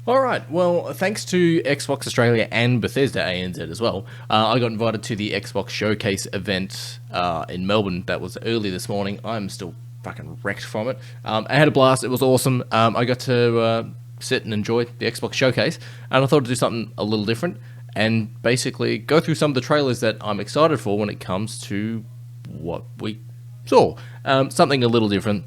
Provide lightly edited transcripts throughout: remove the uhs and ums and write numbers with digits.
Alright, well, thanks to Xbox Australia and Bethesda ANZ as well, I got invited to the Xbox Showcase event in Melbourne. That was early this morning. I'm still fucking wrecked from it. I had a blast. It was awesome. I got to sit and enjoy the Xbox Showcase, and I thought I'd do something a little different and basically go through some of the trailers that I'm excited for when it comes to what we saw. Something a little different.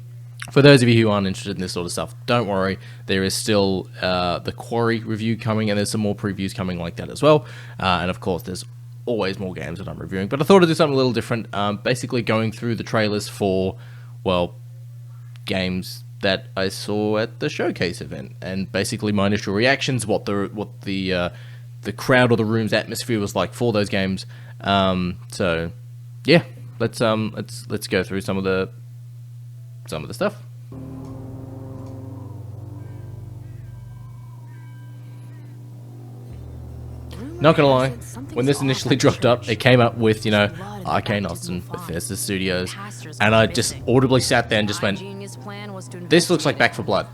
For those of you who aren't interested in this sort of stuff, don't worry. There is still the Quarry review coming, and there's some more previews coming like that as well. And of course, there's always more games that I'm reviewing. But I thought I'd do something a little different. Basically going through the trailers for, well, games that I saw at the showcase event, and basically my initial reactions, what the crowd or the room's atmosphere was like for those games. So yeah, let's go through some of the stuff. Not gonna lie, when this initially dropped up, it came up with, you know, Arcane Austin, Bethesda Studios, and I just audibly sat there and just went, this looks like Back 4 Blood.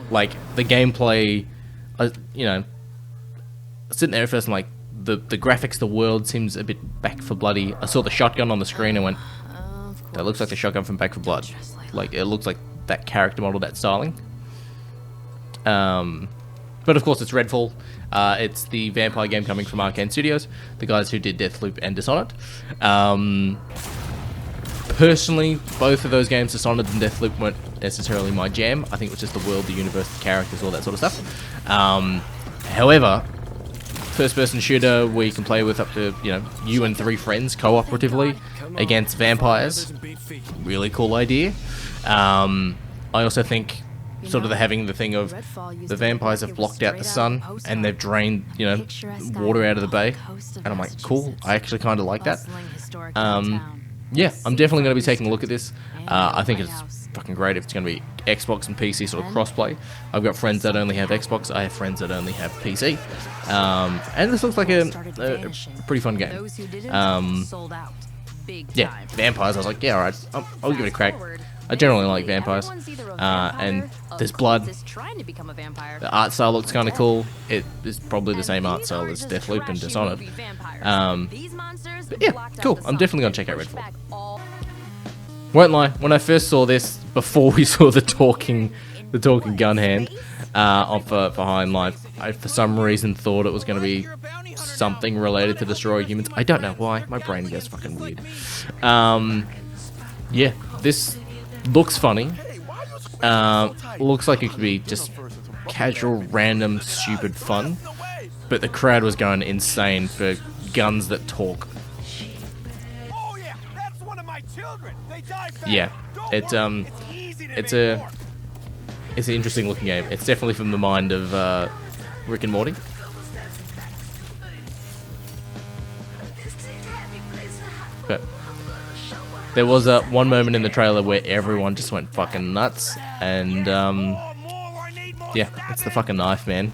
Like, the gameplay, you know, sitting there at first and like, the graphics, the world seems a bit Back 4 Bloody. I saw the shotgun on the screen and went, that looks like the shotgun from Back 4 Blood. Like, it looks like that character model, that styling. But of course, it's Redfall. It's the vampire game coming from Arcane Studios, the guys who did Deathloop and Dishonored. Personally, both of those games, Dishonored and Deathloop, weren't necessarily my jam. I think it was just the world, the universe, the characters, all that sort of stuff. However, first-person shooter where you can play with up to, you know, you and 3 friends cooperatively against vampires. Really cool idea. I also think sort of having the thing of the vampires have blocked out the sun and they've drained, you know, water out of the bay. And I'm like, cool. I actually kind of like that. Yeah, I'm definitely going to be taking a look at this. I think it's fucking great if it's going to be Xbox and PC sort of crossplay. I've got friends that only have Xbox. I have friends that only have PC. And this looks like a pretty fun game. Yeah, vampires. I was like, yeah, alright, I'll give it a crack. I generally like vampires. And there's blood. The art style looks kind of cool. It is probably the same art style as Deathloop and Dishonored. But yeah, cool. I'm definitely going to check out Redfall. Won't lie, when I first saw this, before we saw the talking gun hand for High in Life, I for some reason thought it was going to be something related to destroy humans. I don't know why. My brain gets fucking weird. Yeah, this looks funny. Looks like it could be just casual, random, stupid fun. But the crowd was going insane for guns that talk. Yeah, it's an interesting looking game. It's definitely from the mind of Rick and Morty. But there was one moment in the trailer where everyone just went fucking nuts, and yeah, it's the fucking knife, man.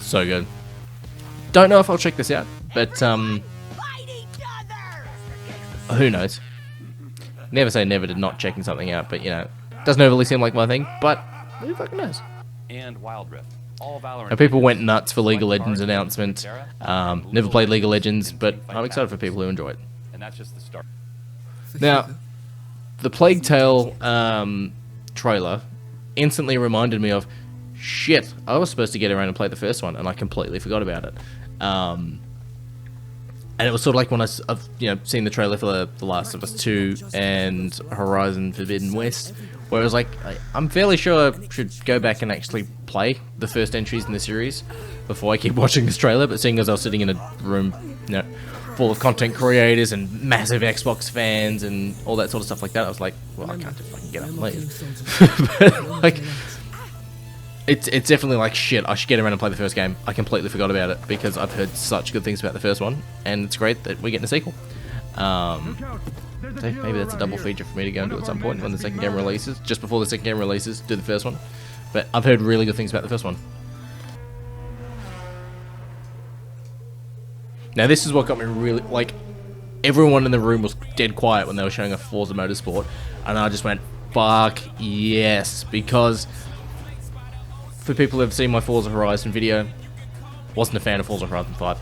So good. Don't know if I'll check this out, but who knows? Never say never to not checking something out, but you know, doesn't overly seem like my thing, but who fucking knows? And Wild Rift. And people went nuts for League of Legends announcement. Never played League of Legends, but I'm excited for people who enjoy it. And that's just the start. Now, the Plague Tale trailer instantly reminded me of, shit, I was supposed to get around and play the first one, and I completely forgot about it. And it was sort of like when I've seen the trailer for The Last of Us 2 and Horizon Forbidden West, where it was like, I'm fairly sure I should go back and actually play the first entries in the series before I keep watching this trailer, but seeing as I was sitting in a room, you know, full of content creators and massive Xbox fans and all that sort of stuff like that, I was like, well, I can't just fucking get up and leave. But, like, it's definitely like, shit, I should get around and play the first game. I completely forgot about it because I've heard such good things about the first one, and it's great that we're getting a sequel. So maybe that's a double feature for me to go and do at some point when the second game releases. Just before the second game releases, do the first one. But I've heard really good things about the first one. Now this is what got me really, like, everyone in the room was dead quiet when they were showing a Forza Motorsport, and I just went, fuck yes, because for people who have seen my Forza Horizon video, wasn't a fan of Forza Horizon 5,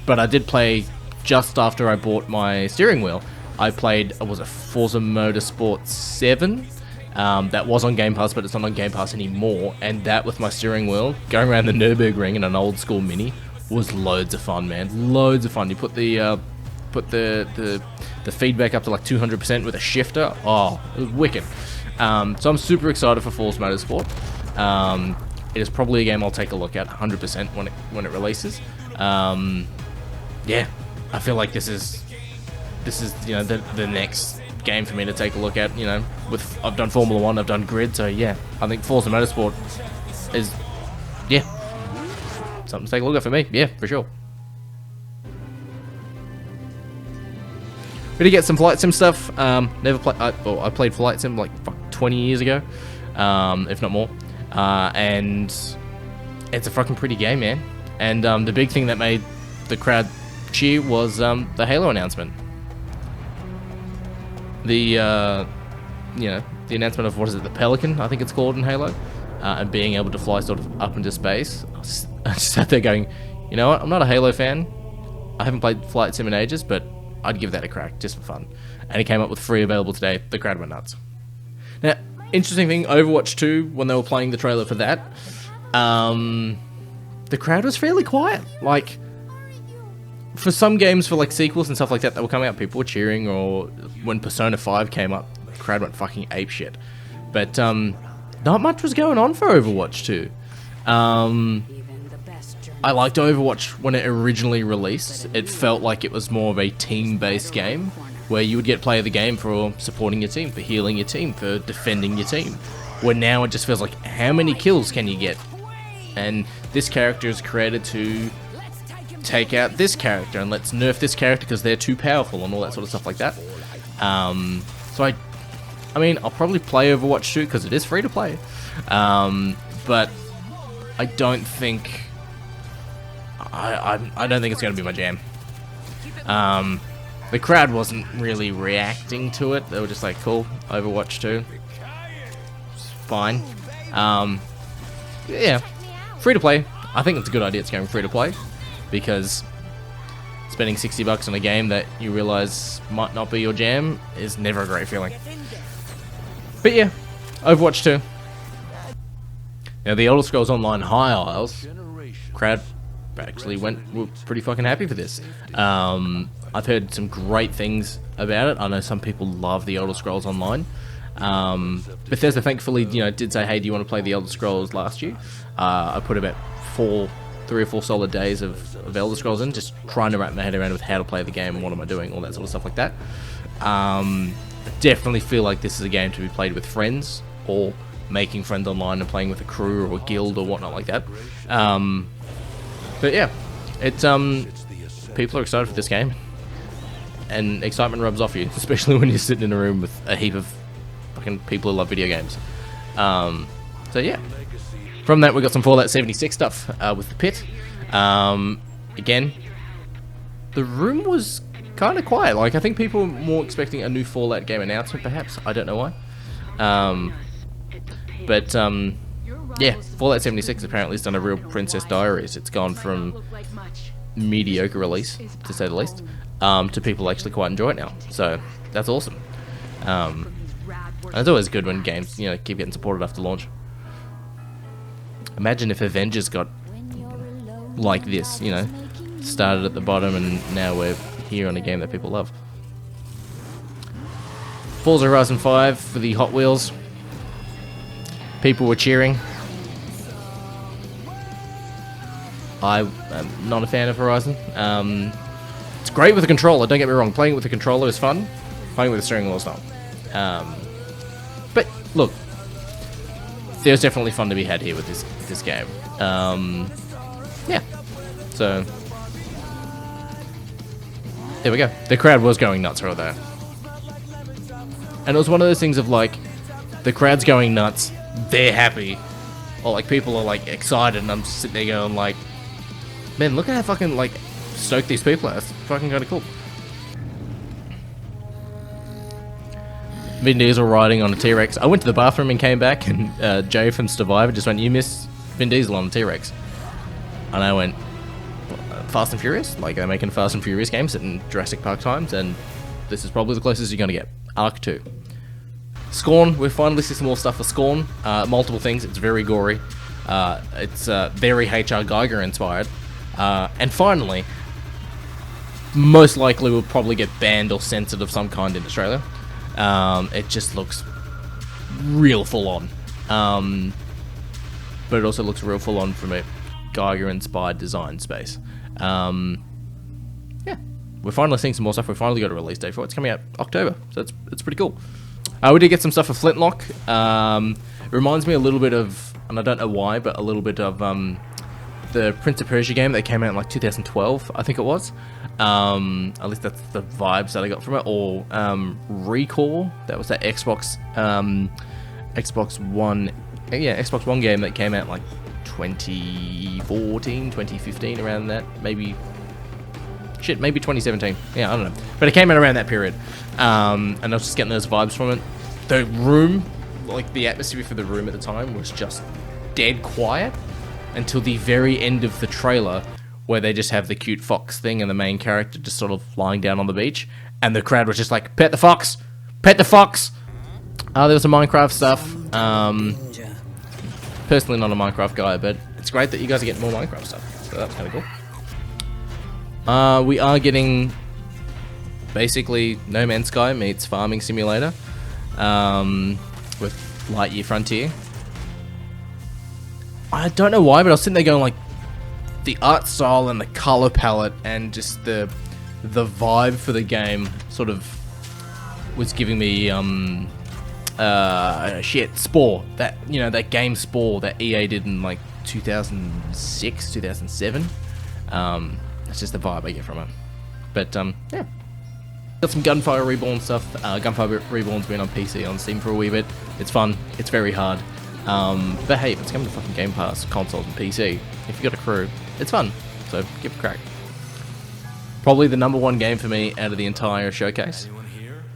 but I did play just after I bought my steering wheel. I played, was it Forza Motorsport 7? That was on Game Pass, but it's not on Game Pass anymore, and that with my steering wheel, going around the Nürburgring in an old school Mini, was loads of fun, man. Loads of fun. You put the feedback up to like 200% with a shifter. Oh, it was wicked. So I'm super excited for Forza Motorsport. It is probably a game I'll take a look at 100% when it releases. Yeah, I feel like this is you know the next game for me to take a look at. You know, I've done Formula 1, I've done Grid, so yeah, I think Forza Motorsport is something to take a look at for me. Yeah, for sure. We did get some flight sim stuff. Never played. I played flight sim like 20 years ago, if not more. And it's a fucking pretty game, man. And the big thing that made the crowd cheer was the Halo announcement. The the announcement of, what is it, the Pelican, I think it's called in Halo, and being able to fly sort of up into space. I just sat there going, you know what, I'm not a Halo fan. I haven't played flight sim in ages, but I'd give that a crack just for fun. And it came up with free available today. The crowd went nuts. Now, interesting thing, Overwatch 2, when they were playing the trailer for that, the crowd was fairly quiet. Like, for some games, for like sequels and stuff like that that were coming out, people were cheering, or when Persona 5 came up, the crowd went fucking apeshit. But not much was going on for Overwatch 2. I liked Overwatch when it originally released. It felt like it was more of a team-based game, where you would get play of the game for supporting your team, for healing your team, for defending your team. Where now it just feels like, how many kills can you get? And this character is created to take out this character, and let's nerf this character because they're too powerful, and all that sort of stuff like that. So I mean, I'll probably play Overwatch 2 because it is free to play. But I don't think... I don't think it's going to be my jam. The crowd wasn't really reacting to it. They were just like, cool, Overwatch 2. It's fine. Yeah, free to play. I think it's a good idea it's going free to play, because spending $60 on a game that you realize might not be your jam is never a great feeling. But yeah, Overwatch 2. Now, the Elder Scrolls Online High Isles crowd actually were pretty fucking happy for this. I've heard some great things about it. I know some people love the Elder Scrolls Online. Bethesda thankfully, did say, hey, do you want to play the Elder Scrolls last year? I put about 3 or 4 solid days of Elder Scrolls in, just trying to wrap my head around with how to play the game and what am I doing, all that sort of stuff like that. I definitely feel like this is a game to be played with friends, or making friends online and playing with a crew or a guild or whatnot like that. But yeah, it's people are excited for this game, and excitement rubs off you, especially when you're sitting in a room with a heap of fucking people who love video games. So yeah, from that we got some Fallout 76 stuff with the pit. Again, the room was kind of quiet. Like, I think people were more expecting a new Fallout game announcement, perhaps. I don't know why. But yeah, Fallout 76 apparently has done a real Princess Diaries. It's gone from mediocre release, to say the least, to people actually quite enjoy it now. So that's awesome. And it's always good when games, keep getting supported after launch. Imagine if Avengers got like this, started at the bottom and now we're here on a game that people love. Forza Horizon 5 for the Hot Wheels. People were cheering. I am not a fan of Horizon. It's great with a controller, don't get me wrong. Playing with a controller is fun. Playing with a steering wheel is not. But look, there's definitely fun to be had here with this game. Yeah. So there we go. The crowd was going nuts right there. And it was one of those things of like, the crowd's going nuts, they're happy, or like people are like excited, and I'm just sitting there going like, man, look at how fucking like stoked these people are. That's fucking kind of cool. Vin Diesel riding on a T-Rex. I went to the bathroom and came back, and Jay from Survivor just went, "You missed Vin Diesel on a T-Rex." And I went, Fast and Furious? Like, they're making Fast and Furious games in Jurassic Park times, and this is probably the closest you're going to get. Arc 2. Scorn, we've finally seen some more stuff for Scorn. Multiple things, it's very gory. It's very H.R. Geiger inspired. And finally, most likely we'll probably get banned or censored of some kind in Australia. It just looks real full on. But it also looks real full on from a Geiger inspired design space. Yeah, we're finally seeing some more stuff. We finally got a release date for it. It's coming out October, so it's pretty cool. We did get some stuff for Flintlock. It reminds me a little bit of, and I don't know why, but a little bit of the Prince of Persia game that came out in like 2012, I think it was. At least that's the vibes that I got from it. Or Recall, that was that Xbox One, yeah, Xbox One game that came out like 2014, 2015, around that, maybe 2017, yeah, I don't know, but it came out around that period, and I was just getting those vibes from it. The room, like the atmosphere for the room at the time was just dead quiet until the very end of the trailer, where they just have the cute fox thing and the main character just sort of lying down on the beach, and the crowd was just like, pet the fox, pet the fox. There was some Minecraft stuff. Personally not a Minecraft guy, but it's great that you guys are getting more Minecraft stuff, so that's kind of cool. We are getting basically No Man's Sky meets Farming Simulator with Lightyear Frontier. I don't know why, but I was sitting there going like, the art style and the color palette and just the vibe for the game sort of was giving me Spore, that, you know, that game Spore that EA did in like 2006, 2007. That's just the vibe I get from it. But yeah, got some Gunfire Reborn stuff. Gunfire Reborn's been on PC on Steam for a wee bit. It's fun. It's very hard. But hey, if it's coming to fucking Game Pass, consoles and PC, if you got a crew, it's fun. So give it a crack. Probably the #1 game for me out of the entire showcase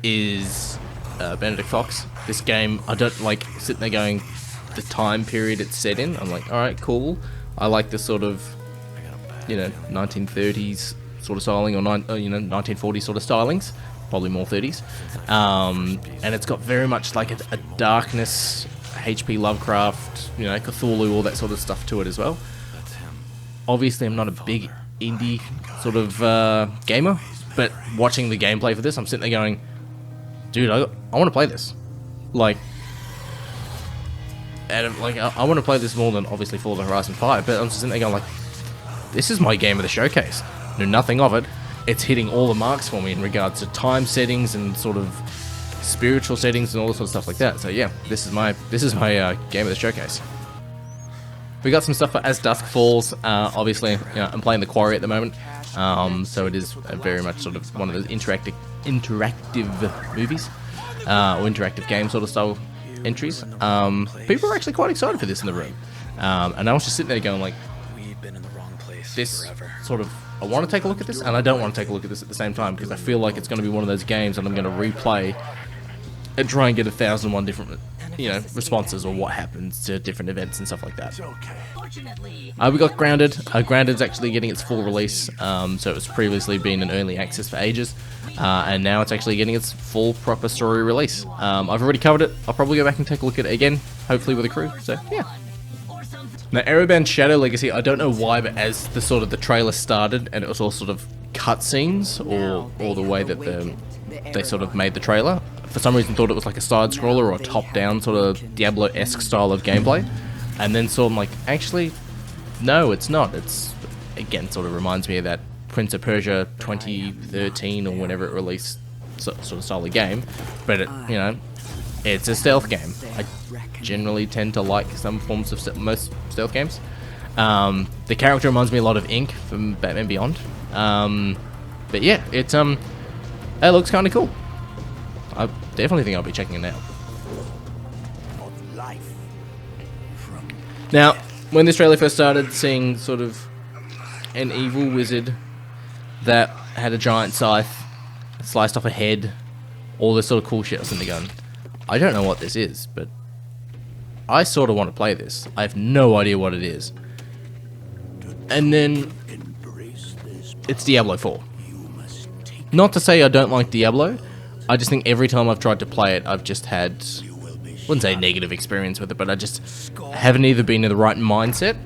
is Benedict Cox. This game, I don't like sitting there going, the time period it's set in, I'm like, alright, cool. I like this sort of, you know, 1930s sort of styling, or 1940s sort of stylings, probably more 30s. And it's got very much like a darkness, HP Lovecraft, you know, Cthulhu, all that sort of stuff to it as well. Obviously, I'm not a big indie sort of gamer, but watching the gameplay for this, I'm sitting there going, dude, I want to play this. Like, I want to play this more than obviously Forza Horizon 5, but I'm just sitting there going like, this is my game of the showcase. Know nothing of it. It's hitting all the marks for me in regards to time settings and sort of spiritual settings and all this sort of stuff like that. So yeah, this is my game of the showcase. We got some stuff for As Dusk Falls. Obviously, you know, I'm playing The Quarry at the moment, so it is very much sort of one of those interactive movies, or interactive game sort of style entries. People are actually quite excited for this in the room, and I was just sitting there going like, this sort of, I want to take a look at this, and I don't want to take a look at this at the same time, because I feel like it's going to be one of those games that I'm going to replay and try and get 1,001 different, you know, responses or what happens to different events and stuff like that. We got Grounded. Grounded's actually getting its full release, so it's previously been in early access for ages, and now it's actually getting its full proper story release. I've already covered it. I'll probably go back and take a look at it again, hopefully with a crew. So yeah. Now, Aeroband Shadow Legacy, I don't know why, but as the trailer started and it was all sort of cutscenes, or the way that they sort of made the trailer, for some reason thought it was like a side-scroller or a top-down sort of Diablo-esque style of gameplay, and then saw them like, actually, no, it's not. It's, again, sort of reminds me of that Prince of Persia 2013 or whenever it released sort of style of game, but it, you know, it's a stealth game. I generally tend to like some forms of most stealth games. The character reminds me a lot of Ink from Batman Beyond. But yeah, it looks kind of cool. I definitely think I'll be checking it out. Now, when this trailer first started, seeing sort of an evil wizard that had a giant scythe, sliced off a head, all this sort of cool shit, I was sitting there going, I don't know what this is, but I sort of want to play this. I have no idea what it is. And then it's Diablo 4. Not to say I don't like Diablo, I just think every time I've tried to play it, I've just had, I wouldn't say negative experience with it, but I just haven't either been in the right mindset,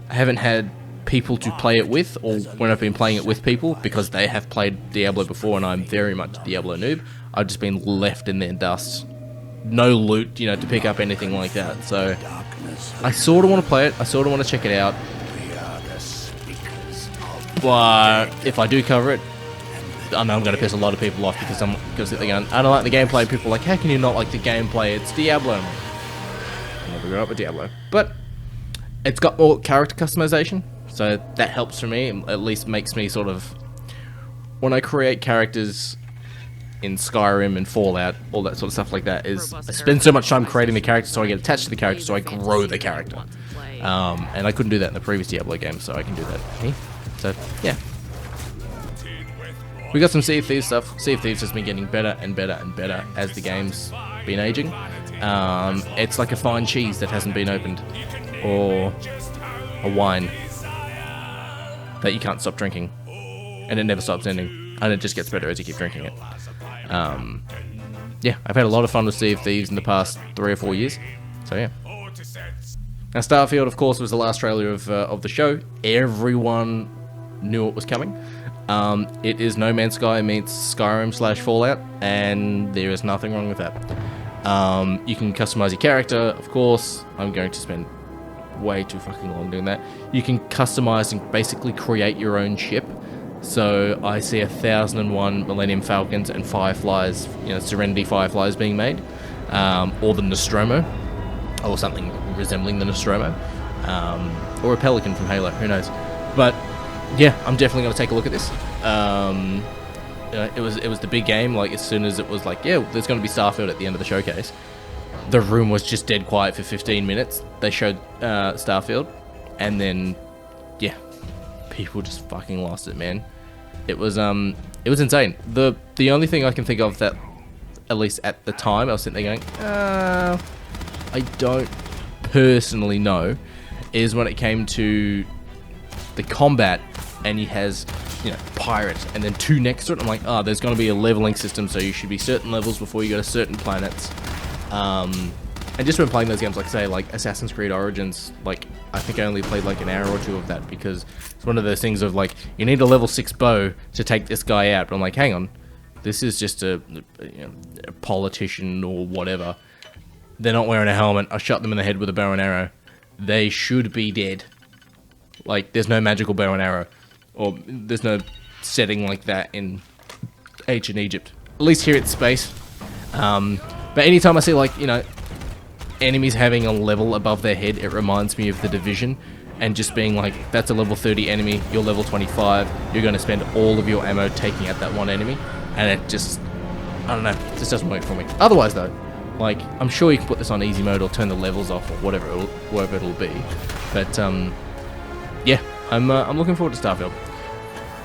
I haven't had people to play it with, or when I've been playing it with people, because they have played Diablo before and I'm very much a Diablo noob, I've just been left in their dust. No loot, you know, to pick up anything like that. So I sort of want to play it, I sort of want to check it out, but if I do cover it, I know I'm going to piss a lot of people off because they're going, I don't like the gameplay. People are like, how can you not like the gameplay? It's Diablo. I'm like, I never grew up with Diablo. But it's got more character customization, so that helps for me. At least makes me sort of, when I create characters in Skyrim and Fallout, all that sort of stuff like that, is I spend so much time creating the character, so I get attached to the character, so I grow the character. And I couldn't do that in the previous Diablo game, so I can do that here. So, yeah. We got some Sea of Thieves stuff. Sea of Thieves has been getting better and better and better as the game's been aging. It's like a fine cheese that hasn't been opened, or a wine that you can't stop drinking, and it never stops ending, and it just gets better as you keep drinking it. Yeah, I've had a lot of fun with Sea of Thieves in the past 3 or 4 years, so yeah. Now Starfield, of course, was the last trailer of the show. Everyone knew it was coming. It is No Man's Sky meets Skyrim / Fallout, and there is nothing wrong with that. You can customize your character, of course. I'm going to spend way too fucking long doing that. You can customize and basically create your own ship. So I see 1001 Millennium Falcons and Fireflies, you know, Serenity Fireflies being made, or the Nostromo, or something resembling the Nostromo, or a Pelican from Halo, who knows. But yeah, I'm definitely going to take a look at this. It was the big game. Like, as soon as it was like, yeah, there's going to be Starfield at the end of the showcase, the room was just dead quiet for 15 minutes. They showed Starfield, and then yeah, people just fucking lost it, man. It was insane. The only thing I can think of that, at least at the time, I was sitting there going, I don't personally know, is when it came to the combat, and he has, you know, pirates, and then 2 next to it. I'm like, oh, there's going to be a leveling system, so you should be certain levels before you go to certain planets. And just when playing those games, like say, like Assassin's Creed Origins, like I think I only played like an hour or 2 of that, because it's one of those things of like, you need a level 6 bow to take this guy out. But I'm like, hang on, this is just a politician or whatever. They're not wearing a helmet. I shot them in the head with a bow and arrow. They should be dead. Like, there's no magical bow and arrow, or there's no setting like that in ancient Egypt. At least here it's space. But anytime I see, like, you know, enemies having a level above their head, it reminds me of The Division, and just being like, that's a level 30 enemy, you're level 25, you're going to spend all of your ammo taking out that one enemy, and it just, I don't know, it just doesn't work for me. Otherwise though, like, I'm sure you can put this on easy mode or turn the levels off or whatever it'll be, but yeah, I'm looking forward to Starfield.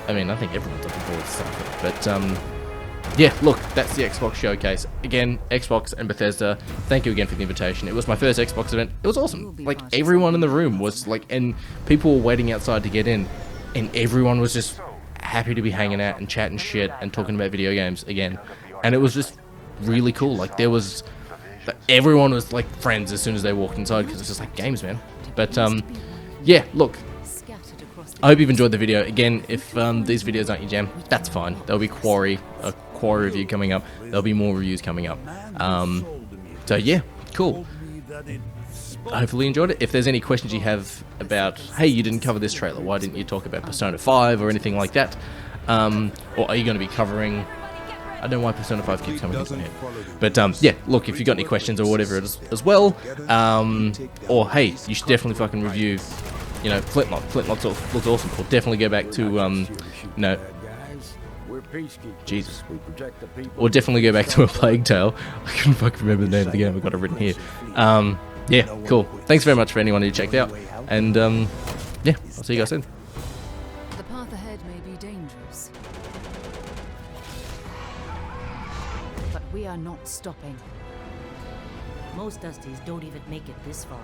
I mean, I think everyone's looking forward to Starfield, but yeah, look, that's the Xbox showcase. Again, Xbox and Bethesda, thank you again for the invitation. It was my first Xbox event. It was awesome. Like, everyone in the room was like, and people were waiting outside to get in, and everyone was just happy to be hanging out and chatting shit and talking about video games again. And it was just really cool. Like, there was, everyone was like friends as soon as they walked inside, because it's just like games, man. But yeah, look, I hope you've enjoyed the video. Again, if these videos aren't your jam, that's fine. There'll be a Quarry review coming up. There'll be more reviews coming up. So yeah, cool. I hopefully enjoyed it. If there's any questions you have about, hey, you didn't cover this trailer, why didn't you talk about Persona 5 or anything like that? Or are you going to be covering, I don't know why Persona 5 keeps coming into my head. But yeah, look, if you've got any questions or whatever as well, or hey, you should definitely fucking review, you know, Flintlock. Flintlock looks awesome. We'll definitely go back to, you know, Jesus. We'll definitely go back to A Plague Tale. I couldn't fucking remember the name of the game. I've got it written here. Yeah, cool. Thanks very much for anyone who checked out. And, yeah, I'll see you guys soon. The path ahead may be dangerous, but we are not stopping. Most Dusties don't even make it this far.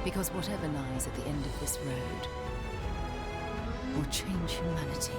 Because whatever lies at the end of this road will change humanity